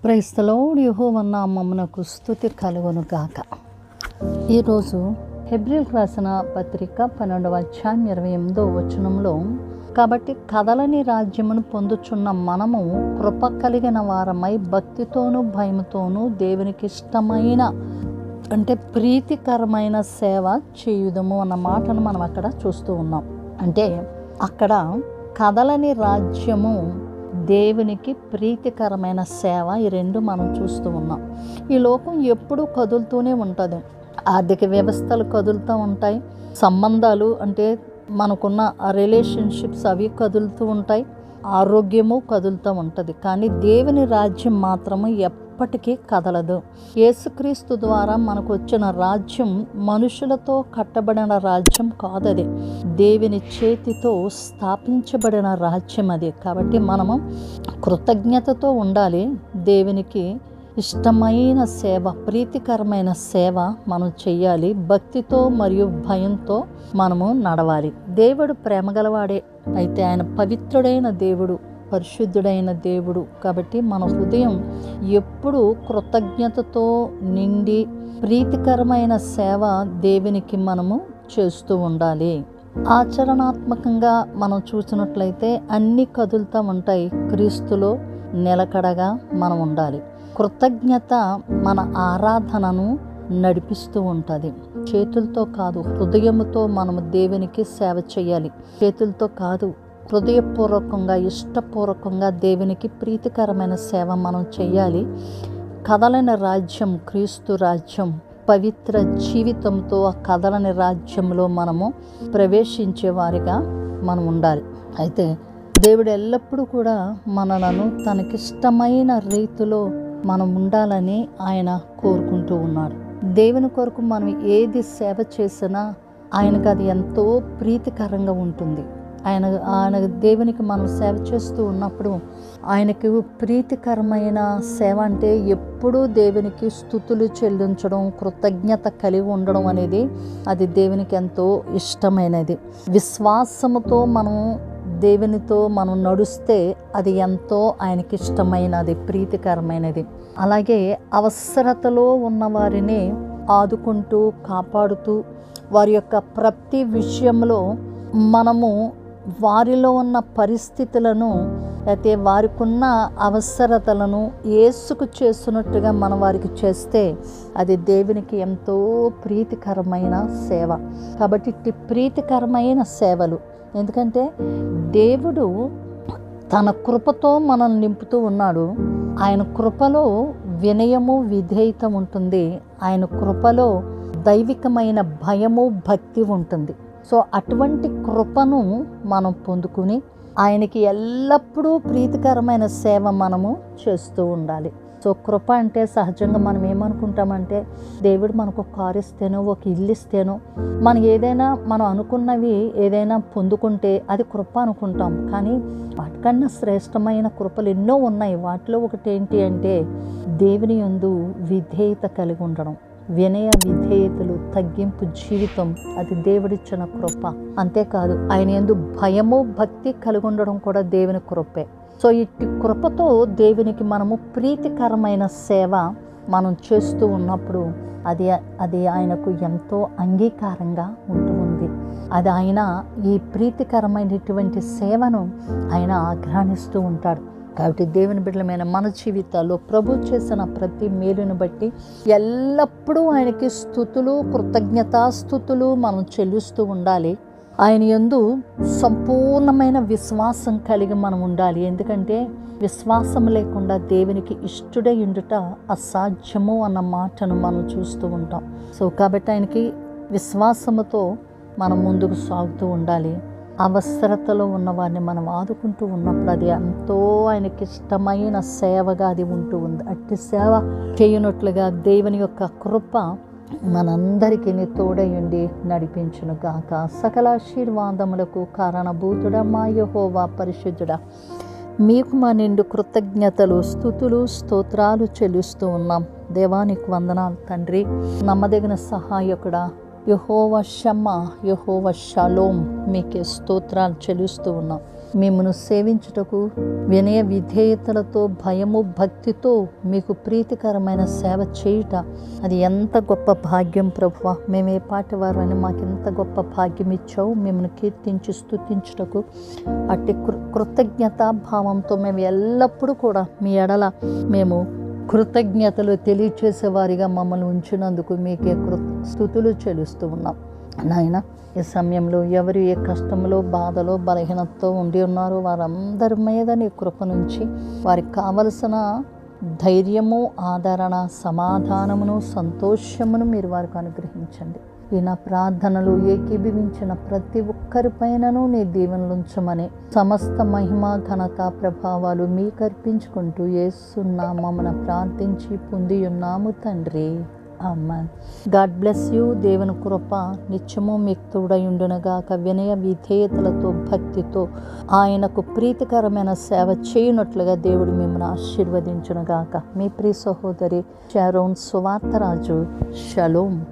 Praise the lord. యెహోవా నామమునకు స్తుతి కలుగును గాక. ఈరోజు హెబ్రీయులకు రాసిన పత్రిక 12వ అధ్యాయం 28వ వచనంలో, కాబట్టి కదలని రాజ్యమును పొందుచున్న మనము కృప కలిగిన వారమై భక్తితోనూ భయముతోనూ దేవునికి ఇష్టమైన ప్రీతికరమైన సేవ చేయుదము అన్న మాటను మనం అక్కడ చూస్తూ ఉన్నాం. అంటే అక్కడ కదలని రాజ్యము, దేవునికి ప్రీతికరమైన సేవ, ఈ రెండు మనం చూస్తూ ఉన్నాం. ఈ లోకం ఎప్పుడూ కదులుతూనే ఉంటుంది. ఆర్థిక వ్యవస్థలు కదులుతూ ఉంటాయి, సంబంధాలు మనకున్న రిలేషన్షిప్స్ అవి కదులుతూ ఉంటాయి, ఆరోగ్యము కదులుతూ ఉంటుంది. కానీ దేవుని రాజ్యం మాత్రము ఎప్పటికీ కదలదు. యేసుక్రీస్తు ద్వారా మనకు వచ్చిన రాజ్యం మనుషులతో కట్టబడిన రాజ్యం కాదది, దేవుని చేతితో స్థాపించబడిన రాజ్యం అది. కాబట్టి మనము కృతజ్ఞతతో ఉండాలి. దేవునికి ఇష్టమైన సేవ, ప్రీతికరమైన సేవ మనం చెయ్యాలి. భక్తితో మరియు భయంతో మనము నడవాలి. దేవుడు ప్రేమగలవాడే, అయితే ఆయన పవిత్రుడైన దేవుడు, పరిశుద్ధుడైన దేవుడు. కాబట్టి మన హృదయం ఎప్పుడు కృతజ్ఞతతో నిండి ప్రీతికరమైన సేవ దేవునికి మనము చేస్తూ ఉండాలి. ఆచరణాత్మకంగా మనం చూసినట్లయితే అన్నీ కదులుతూ ఉంటాయి. క్రీస్తులో నిలకడగా మనం ఉండాలి. కృతజ్ఞత మన ఆరాధనను నడిపిస్తూ ఉంటుంది. చేతులతో కాదు, హృదయముతో మనము దేవునికి సేవ చేయాలి. చేతులతో కాదు, హృదయపూర్వకంగా, ఇష్టపూర్వకంగా దేవునికి ప్రీతికరమైన సేవ మనం చేయాలి. కదలని రాజ్యం క్రీస్తు రాజ్యం. పవిత్ర జీవితంతో ఆ కదలని రాజ్యంలో మనము ప్రవేశించే వారిగా మనం ఉండాలి. అయితే దేవుడు ఎల్లప్పుడూ కూడా మనలను తనకిష్టమైన రీతిలో మనం ఉండాలని ఆయన కోరుకుంటూ ఉన్నాడు. దేవుని కొరకు మనం ఏది సేవ చేసినా ఆయనకు అది ఎంతో ప్రీతికరంగా ఉంటుంది. ఆయన దేవునికి మనం సేవ చేస్తూ ఉన్నప్పుడు ఆయనకు ప్రీతికరమైన సేవ అంటే ఎప్పుడూ దేవునికి స్తుతులు చెల్లించడం, కృతజ్ఞత కలిగి ఉండడం అనేది అది దేవునికి ఎంతో ఇష్టమైనది. విశ్వాసముతో మనం దేవునితో మనం నడుస్తే అది ఎంతో ఆయనకి ఇష్టమైనది, ప్రీతికరమైనది. అలాగే అవసరతలో ఉన్న వారిని ఆదుకుంటూ, కాపాడుతూ, వారి యొక్క ప్రతి విషయంలో మనము వారిలో ఉన్న పరిస్థితులను, అయితే వారికి ఉన్న అవసరతలను యేసుకు చేస్తున్నట్టుగా మనం వారికి చేస్తే అది దేవునికి ఎంతో ప్రీతికరమైన సేవ. కాబట్టి ఇట్టి ప్రీతికరమైన సేవలు, ఎందుకంటే దేవుడు తన కృపతో మనల్ని నింపుతూ ఉన్నాడు. ఆయన కృపలో వినయము, విధేయత ఉంటుంది. ఆయన కృపలో దైవికమైన భయము, భక్తి ఉంటుంది. సో అటువంటి కృపను మనం పొందుకుని ఆయనకి ఎల్లప్పుడూ ప్రీతికరమైన సేవ మనము చేస్తూ ఉండాలి. సో కృప అంటే సహజంగా మనం ఏమనుకుంటామంటే, దేవుడు మనకు ఒక కారు ఇస్తేనో, ఒక ఇల్లు ఇస్తేనో, మనం ఏదైనా మనం అనుకున్నవి ఏదైనా పొందుకుంటే అది కృప అనుకుంటాం. కానీ వాటికన్నా శ్రేష్టమైన కృపలు ఎన్నో ఉన్నాయి. వాటిలో ఒకటి ఏంటి అంటే దేవుని యందు విధేయత కలిగి ఉండడం. వినయ విధేయతలు, తగ్గింపు జీవితం, అది దేవుడిచ్చిన కృప. అంతేకాదు ఆయన యందు భయము, భక్తి కలిగి ఉండడం కూడా దేవుని కృపే. సో ఇట్టి కృపతో దేవునికి మనము ప్రీతికరమైన సేవ మనం చేస్తూ ఉన్నప్పుడు అది ఆయనకు ఎంతో అంగీకారంగా ఉంటుంది. అది ఆయన ఈ ప్రీతికరమైనటువంటి సేవను ఆయన ఆగ్రహిస్తూ ఉంటాడు. కాబట్టి దేవుని బిడ్డలమైన మన జీవితాల్లో ప్రభు చేసిన ప్రతి మేలును బట్టి ఎల్లప్పుడూ ఆయనకి స్తుతులు, కృతజ్ఞతాస్తుతులు మనం చెల్లిస్తూ ఉండాలి. ఆయన యందు సంపూర్ణమైన విశ్వాసం కలిగి మనం ఉండాలి. ఎందుకంటే విశ్వాసం లేకుండా దేవునికి ఇష్టడై ఉండుట అసాధ్యము అన్న మాటను మనం చూస్తూ ఉంటాం. సో కాబట్టి ఆయనకి విశ్వాసముతో మనం ముందుకు సాగుతూ ఉండాలి. అవసరతలో ఉన్న వారిని మనం ఆదుకుంటూ ఉన్నప్పుడు అది ఎంతో ఆయనకి ఇష్టమైన సేవగా అది ఉంటూ ఉంది. అట్టి సేవ చేయనట్లుగా దేవుని యొక్క కృప మనందరికీ తోడై ఉండి నడిపించును గాక. సకల ఆశీర్వాదములకు కారణభూతుడా మా యెహోవా పరిశుద్ధుడా, మీకు మా నిండు కృతజ్ఞతలు, స్తుతులు, స్తోత్రాలు చెల్లిస్తూ ఉన్నాం. దేవానికి వందనాలు తండ్రి. నమ్మదగిన సహాయకుడా యెహోవా షమ్మా, యెహోవా షలోమ్, మీకే స్తోత్రాలు చెల్లిస్తూ ఉన్నాం. మిమ్మను సేవించుటకు వినయ విధేయతలతో భయము భక్తితో మీకు ప్రీతికరమైన సేవ చేయుట అది ఎంత గొప్ప భాగ్యం ప్రభువా. మేము ఏ పాటి వారని మాకు ఎంత గొప్ప భాగ్యం ఇచ్చావు మిమ్మల్ని కీర్తించి స్తుతించుటకు. అట్టి కృతజ్ఞతా భావంతో మేము ఎల్లప్పుడూ కూడా మీ ఎడల మేము కృతజ్ఞతలు తెలియచేసేవారిగా మమ్మల్ని ఉంచినందుకు మీకే స్తుతులు చెల్లిస్తూ ఉన్నాం నాయన. ఈ సమయంలో ఎవరు ఏ కష్టంలో బాధలో బలహీనతతో ఉండి ఉన్నారో వారందరి మీద నీ కృప నుంచి వారికి కావలసిన ధైర్యము ఆదరణ సమాధానమును సంతోషమును మీరు వారికి అనుగ్రహించండి. ఈ నా ప్రార్థనలు ఏకీభవించిన ప్రతి ఒక్కరిపైనను నీ దీవెనలు ఉంచమని సమస్త మహిమ ఘనత ప్రభావాలు మీకు అర్పించుకుంటూ యేసు నామమున ప్రార్థించి పొంది ఉన్నాము తండ్రి. ఆమేన్. God bless you. దేవుని కృప నిత్యము మీకు తోడై ఉండునుగాక. వినయ విధేయతలతో భక్తితో ఆయనకు ప్రీతికరమైన సేవ చేయనట్లుగా దేవుడు మిమ్మల్ని ఆశీర్వదించునుగాక. మీ ప్రియ సహోదరి షారోన్ సువార్తరాజు. షలోమ్.